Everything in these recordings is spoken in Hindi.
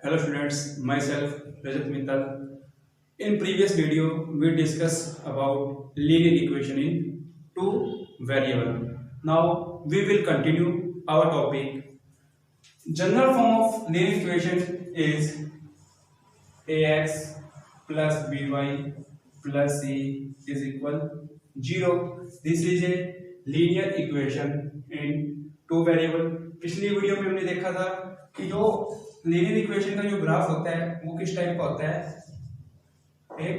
Hello students, myself Rajat Mittal. In previous video, we discussed about linear equation in two variable. Now we will continue our topic. General form of linear equation is ax plus by plus c is equal 0. This is a linear equation in two variable. पिछली वीडियो में हमने देखा था कि जो लीनियर इक्वेशन का जो ग्राफ होता है वो किस टाइप का होता है, एक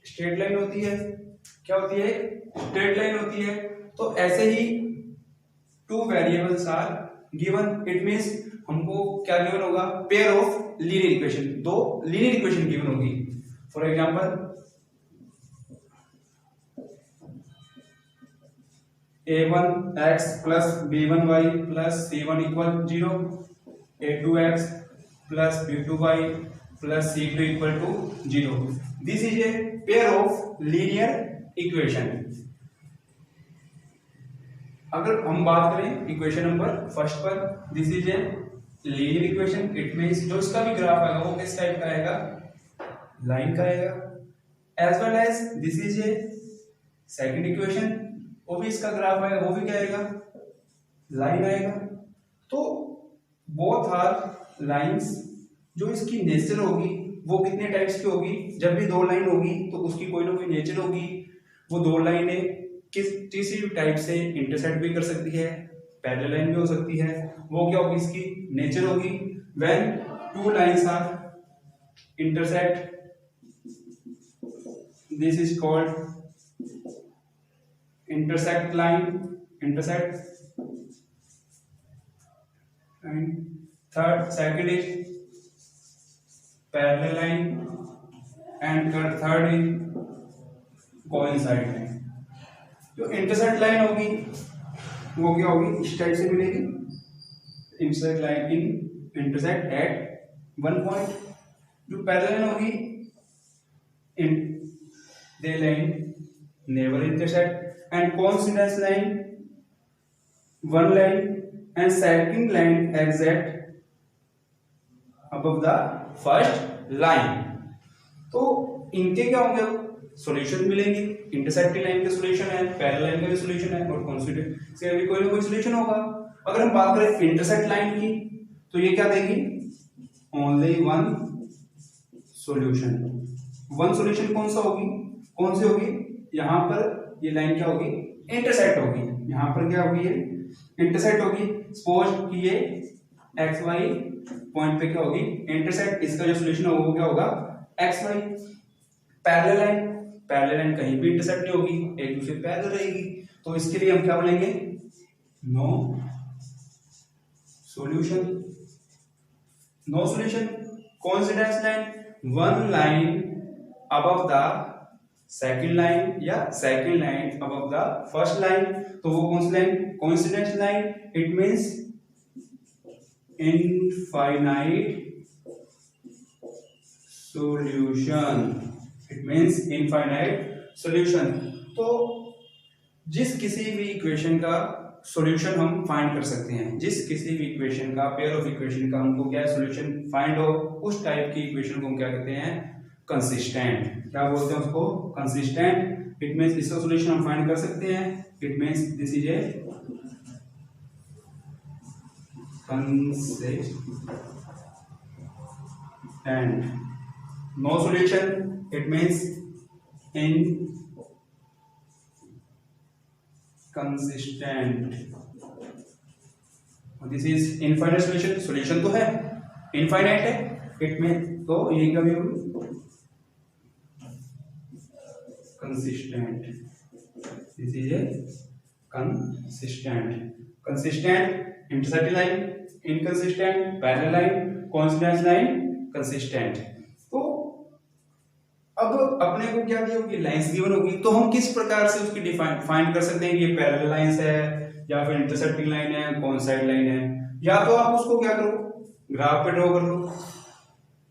स्ट्रेट लाइन होती है। क्या होती है? एक स्ट्रेट लाइन होती है। तो ऐसे ही two variables are given, it means हमको क्या गिवन होगा? पेयर ऑफ लीनियर इक्वेशन, दो लीनियर इक्वेशन गिवन होगी। For example a1x plus b1y plus c1 equal 0, a2x plus b2y plus c2 equal to 0. This is a pair of linear equation. अगर हम बात करें इक्वेशन नंबर फर्स्ट पर, this is a linear equation, it means जो इसका भी ग्राफ आएगा वो किस टाइप का आएगा? लाइन का आएगा। As well as this is a second equation, वो भी इसका ग्राफ आएगा, वो भी क्या आएगा? लाइन आएगा। तो बोथ आर लाइंस। जो इसकी नेचर होगी वो कितने टाइप्स की होगी? जब भी दो लाइन होगी तो उसकी कोई ना कोई नेचर होगी। वो दो लाइनें किसी भी टाइप से इंटरसेक्ट भी कर सकती है, पैरेलल लाइन भी हो सकती है। वो क्या होगी? इसकी नेचर होगी। When two lines are intersect, this is called intersect line, intersect, and second is parallel line, and third is coincide line. जो intersect line होगी वो क्या होगी? इस टाइप से मिलेगी। intersect line in intersect at one point. जो parallel line होगी in they line never intersect. And coincidence line, one line and second line exact above the first line. तो इनके क्या होंगे? सॉल्यूशन मिलेंगे। इंटरसेक्टिंग लाइन का सॉल्यूशन है, पैरेलल लाइन का भी सॉल्यूशन है, और कॉन्सिडेंट से भी कोई ना कोई सॉल्यूशन होगा। अगर हम बात करें इंटरसेक्ट लाइन की तो ये क्या देगी? Only one solution. One solution कौन सा होगी? कौन सी होगी? यहाँ पर ये लाइन क्या होगी? इंटरसेक्ट होगी। यहां पर क्या होगी? ये इंटरसेक्ट होगी। सपोज कि ये एक्स वाई पॉइंट पे क्या होगी? इंटरसेक्ट। इसका जो सॉल्यूशन होगा वो क्या होगा? X y. Parallel line, parallel line कहीं भी इंटरसेक्ट नहीं होगी, एक दूसरे पैरेलल रहेगी। तो इसके लिए हम क्या बोलेंगे? No solution. No solution. Coincidence line, one line above the second line या second line above the first line. तो वो कौन सी line? Coincidence line. It means infinite solution. It means infinite solution. तो जिस किसी भी इक्वेशन का सॉल्यूशन हम फाइंड कर सकते हैं, जिस किसी भी इक्वेशन का, पेयर ऑफ इक्वेशन का हमको क्या सॉल्यूशन फाइंड हो, उस टाइप की इक्वेशन को हम क्या कहते हैं? कंसिस्टेंट। क्या बोलते हैं उसको? कंसिस्टेंट। इट मींस इसका सॉल्यूशन हम फाइंड कर सकते हैं। It means this is a consistent. No solution, it means inconsistent. This is infinite solution. Solution तो है, इनफाइनाइट है। इट मींस तो ये क्या भी होगी? consistent. This is a consistent. Consistent, intersect line, inconsistent, parallel line, coincidence line, consistent. तो अब अपने को क्या दी होगी? लाइंस गिवन होगी। तो हम किस प्रकार से उसकी फाइंड कर सकते हैं कि ये पैरेलल लाइंस है या फिर इंटरसेक्टिंग लाइन है, कोइंसाइड लाइन है। या तो आप उसको क्या करो? ग्राफ पे ड्रॉ कर लो।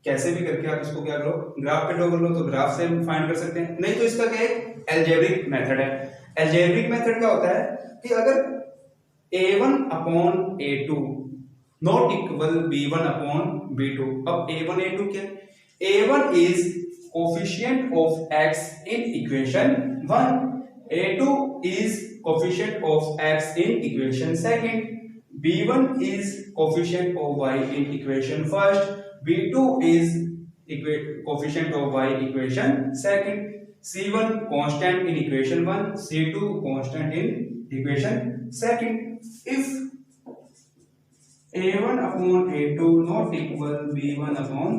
कैसे भी करके आप इसको क्या करो? ग्राफ पे ड्रॉ कर लो। तो ग्राफ से हम फाइंड कर सकते हैं। नहीं तो इसका क्या है? एल्जेब्रिक मेथड है। एल्जेब्रिक मेथड क्या होता है कि अगर a1 upon a2 not equal b1 upon b2। अब a1 a2 क्या है? a1 is coefficient of x in equation 1, a2 is coefficient of x in equation second, b1 is coefficient of y in equation first, b2 is coefficient of y equation second, c1 constant in equation 1, c2 constant in equation second. If a1 upon a2 not equal b1 upon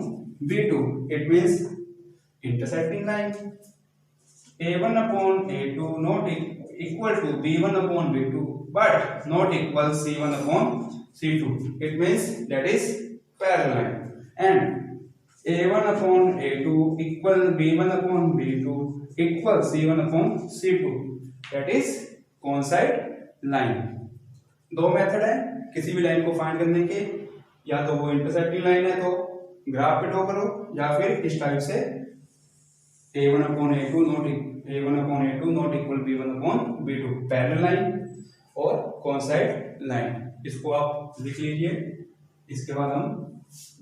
b2, it means intersecting line. a1 upon a2 not equal to b1 upon b2 but not equal c1 upon c2, it means that is parallel line. And a1 upon a2 equal b1 upon b2 equal c1 upon c2, that is coincide line. दो मेथड है किसी भी लाइन को फाइंड करने के, या तो वो इंटरसेक्टिंग लाइन है तो ग्राफ पे ड्रॉ करो, या फिर इस टाइप से a1 upon a2 not equal b1 upon b2 parallel line और कोइंसाइड लाइन। इसको आप लिख लीजिए। इसके बाद हम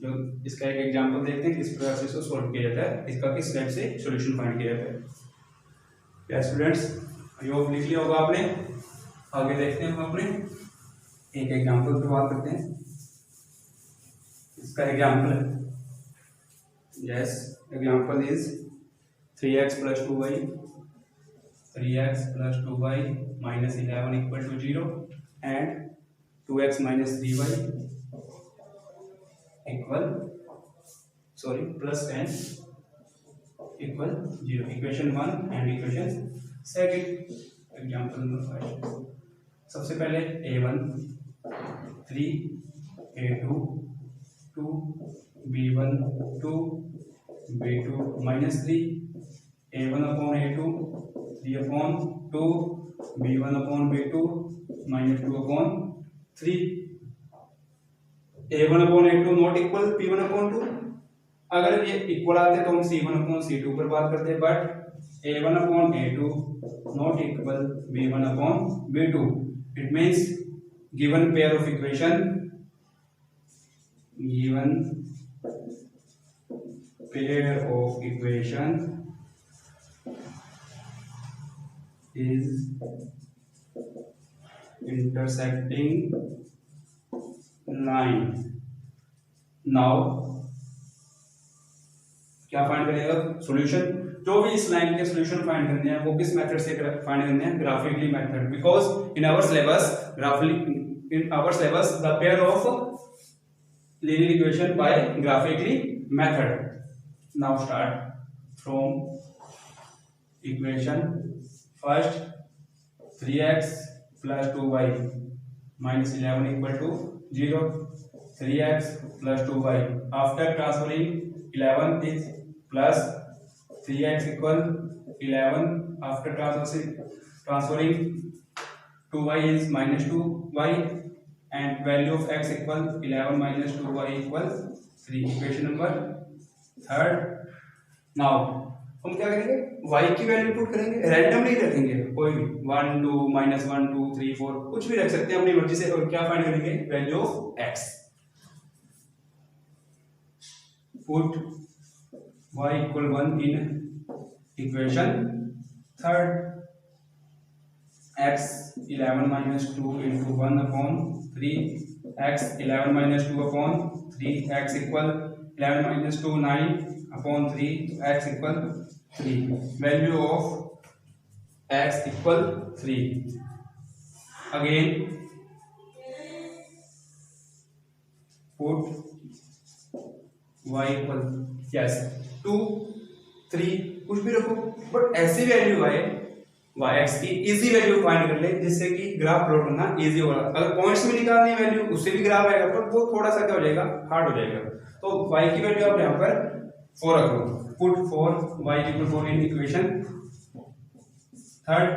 जो इसका एक एग्जांपल देखते हैं किस प्रकार से इसको सॉल्व किया जाता है, इसका किस टाइप से सॉल्यूशन फाइंड किया जाता है। क्या स्टूडेंट्स, आई होप लिख लिया होगा आपने। आगे देखते हैं हम अपने एक एग्जांपल पर बात करते हैं। इसका एग्जांपल है, yes example is 3x plus 2y, 3x plus 2y minus 11 equal to 0 and 2x minus 3y plus 10 equal 0. Equation 1 and equation second. Example number 5. सबसे पहले a1 3, a2 2, b1 2, b2 minus 3, a1 upon a2 3 upon 2, b1 upon b2 minus 2 upon 3, a1 upon a2 not equal p1 upon 2। अगर ये इक्वल आते तो हम c1 upon c2 पर बात करते, but a1 upon a2 not equal b1 upon b2, it means given pair of equation is intersecting line। now क्या फाइंड करेगा? सॉल्यूशन। जो भी इस लाइन के सॉल्यूशन फाइंड करने हैं वो किस मेथड से फाइंड करने हैं? Graphically method, because in our syllabus the pair of linear equation by graphically method. Now start from equation first 3x plus 2y minus 11 equal to 0, 3x plus 2y after transferring 11 is plus 3x equal 11 after transferring 2y is minus 2y and value of x equal 11 minus 2y equal 3, equation number third. Now हम क्या करेंगे? y की वैल्यू पुट करेंगे, रैंडम नहीं रखेंगे, कोई भी 1 2 -1 2 3 4 कुछ भी रख सकते हैं अपनी मर्जी से। और क्या फाइंड करेंगे? Value of x। Put y equal 1 in equation third, x 11 minus 2 into 1 upon 3, x 11 minus 2 upon 3, x equal 11 minus 2 9 upon 3, x equal 3, value of x equal 3। again put y equal yes 2 3 कुछ भी रखो, बट ऐसी वैल्यू आए y x की इजी वैल्यू फाइंड कर ले जिससे कि ग्राफ प्लॉट करना इजी होगा। अगर पॉइंट्स में निकालनी वैल्यू उससे भी ग्राफ आएगा, पर वो थोड़ा सा क्या हो जाएगा? हार्ड हो जाएगा। तो y की वैल्यू आप यहाँ पर 4 रखो, put 4 y equal 4 in equation third,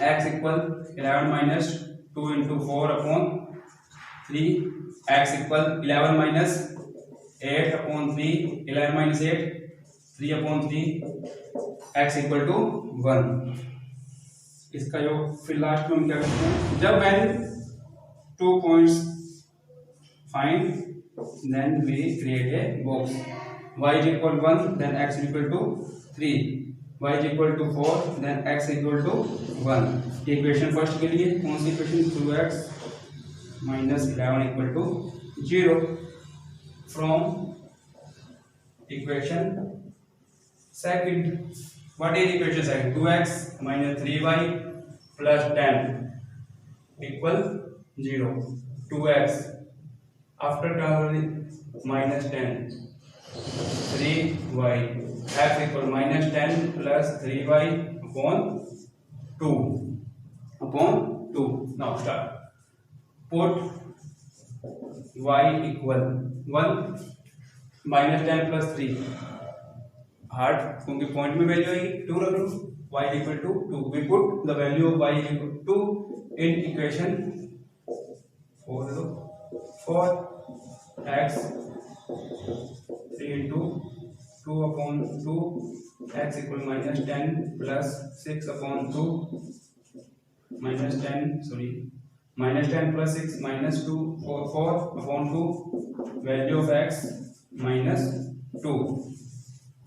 x equal 11 minus 2 into 4 upon 3, x equal 11 minus 8 upon 3, 11 minus 8 3 upon 3, x equal to 1। इसका जो फिर लास्ट में हम क्या करते हैं, जब value 2 points find, then we create a box. Y is equal 1, then x is equal to 3. Y is equal to 4, then x is equal to 1. Equation first के लिए कौन सी equation? 2x minus 11 equal to 0. From equation second, what is equation second? 2x minus 3y plus 10 equal 0. 2x after term minus 10, 3y, x equal minus 10 plus 3y upon 2. Now start. Put y equal 1 minus 10 plus 3 hard क्योंकि पॉइंट में वैल्यू आएगी 2 रख लो. y equal to 2. We put the value of y equal to 2 in equation 4. 4x 3 into 2 upon 2 x equal minus 10 plus 6 upon 2 minus 10 plus 6 minus 2 4 upon 2 value of x minus 2.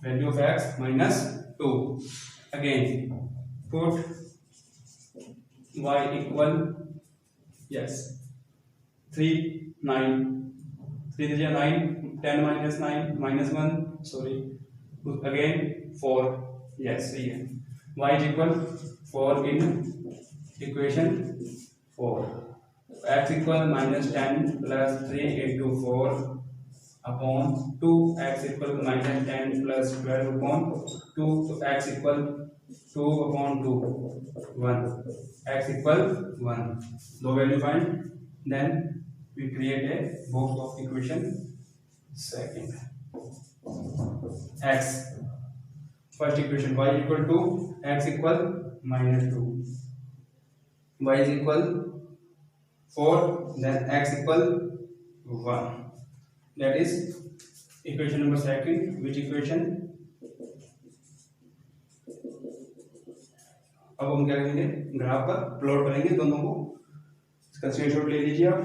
Value of x minus 2. Again put y equal 3 9 3 is 9 10 minus 9 minus 1 again 4. Yes, see here. Y is equal 4 in equation 4. X equal minus 10 plus 3 into 4 upon 2. X equal minus 10 plus 12 upon 2. So x equal 2 upon 2 1. X equal 1. No value find. Then we create a box of equation second. X first equation y equal to x equal minus 2. Y is equal 4. Then x equal 1. That is equation number second. Which equation? अब हम क्या करेंगे? ग्राफ पर प्लॉट करेंगे दोनों को. इसका स्क्रीनशॉट ले लीजिए आप.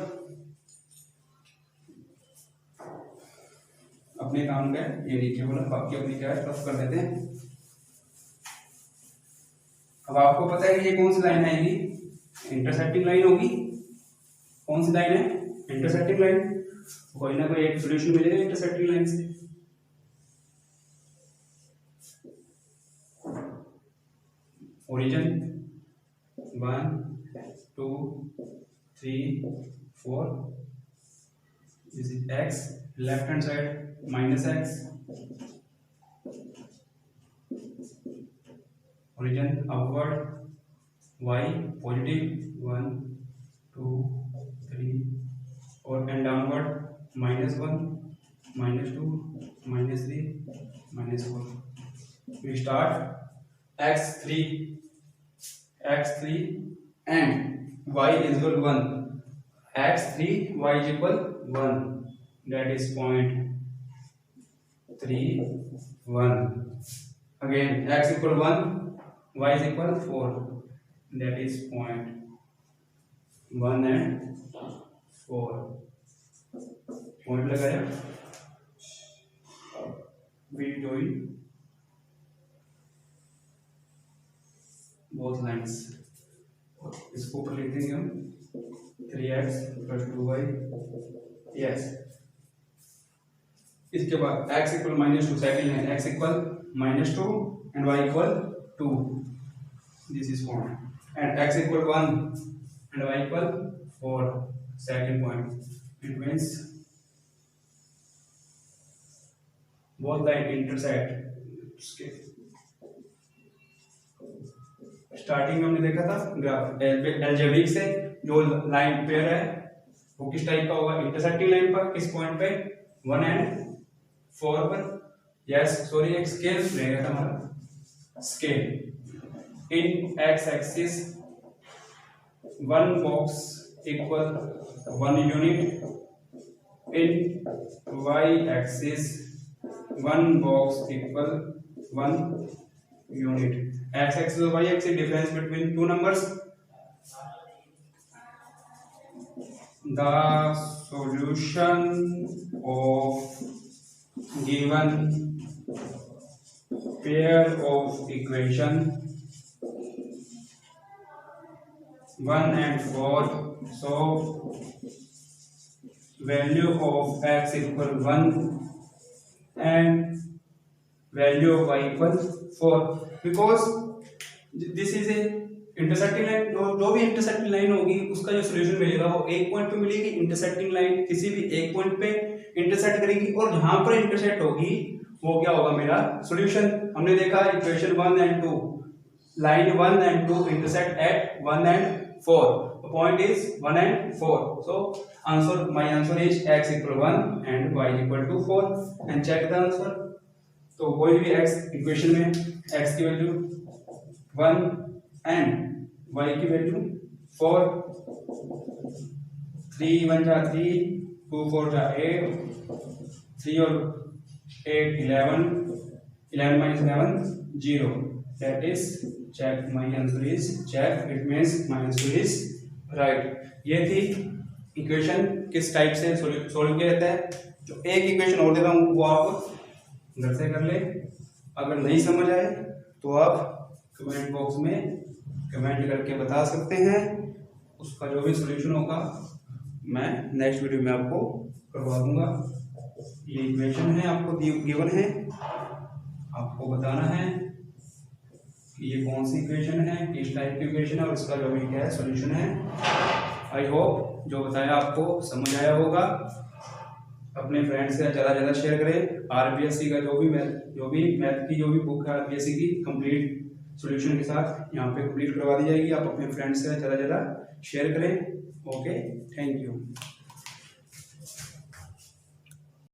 अपने काम का ये नीचे बोला, बाकी अपनी क्या है रफ कर देते हैं. अब आपको पता है कि ये कौन सी लाइन आएगी? इंटरसेक्टिंग लाइन होगी. कौन सी लाइन है? Intersecting line. कोई ना कोई एक सॉल्यूशन मिलेगा इंटरसेक्टिंग लाइन से. Origin 1 2 3 4. This is x. Left hand side minus x. Origin upward y positive 1 2 3 और and downward -1 -2 -3 -4. We start x3 and y is equal 1. x3 y is equal 1. That is point 3 1. Again x equal 1, y is equal 4. That is point 1 and 4. Point लगाया. we doing both lines. इसको ऊपर लिख देंगे हम 3x plus 2y. yes. इसके बाद x equal -2 सेकंड है. x equal -2 and y equal 2. this is point. and x equal 1 and y equal 4. second point. it means both line intersect. Starting में हमने देखा था ग्राफ एल्जेब्रिक से जो लाइन पेयर है वो किस टाइप का होगा? इंटरसेक्टिंग लाइन पर. किस पॉइंट पे? 1 and 4 पर. यस सॉरी एक स्केल रहेगा था हमारा. Scale in x axis 1 box equal 1 unit. In y axis 1 box equal 1 unit. X axis और Y axis difference between two numbers. the solution of given pair of equation 1 and 4, so value of x equal 1 and value of y equal 4, because this is a intersecting line. जो भी इंटरसेक्टिंग लाइन होगी उसका जो सोल्यूशन मिलेगा वो एक पॉइंट पे मिलेगी। इंटरसेक्टिंग लाइन किसी भी एक पॉइंट पे इंटरसेक्ट करेगी और जहां पर इंटरसेक्ट होगी वो क्या होगा, मेरा सॉल्यूशन। हमने देखा equation 1 and 2, line 1 and 2 intersect at 1 and 4, the point is 1 and 4, so my answer is x equal 1 and y equal to 4 and check the answer। तो कोई भी x इक्वेशन में x की वैल्यू 1 एंड y की वैल्यू 4, 3 1 जा 3, 2 4 जा 8, 3 और 8 11, 11 minus 11 0, that is check, my answer is check, it means my answer is right। ये थी इक्वेशन किस टाइप से सोल्व किया जाता है। जो एक इक्वेशन और देता हूँ वो आप घर से कर ले, अगर नहीं समझ आए तो आप कमेंट बॉक्स में कमेंट करके बता सकते हैं। उसका जो भी सॉल्यूशन होगा मैं नेक्स्ट वीडियो में आपको करवा दूंगा। ये इक्वेशन है, आपको गिवन है, आपको बताना है कि ये कौन सी इक्वेशन है, किस टाइप की इक्वेशन है और इसका जो भी क्या है सॉल्यूशन है। आई होप जो बताया आपको समझ आया होगा। अपने फ्रेंड्स से ज़्यादा शेयर करें। आरबीएससी का जो भी मैथ की जो भी बुक है आरबीएससी की कंप्लीट सॉल्यूशन के साथ यहाँ पे कंप्लीट करवा दी जाएगी। आप अपने फ्रेंड्स से ज़्यादा शेयर करें। Okay, thank you.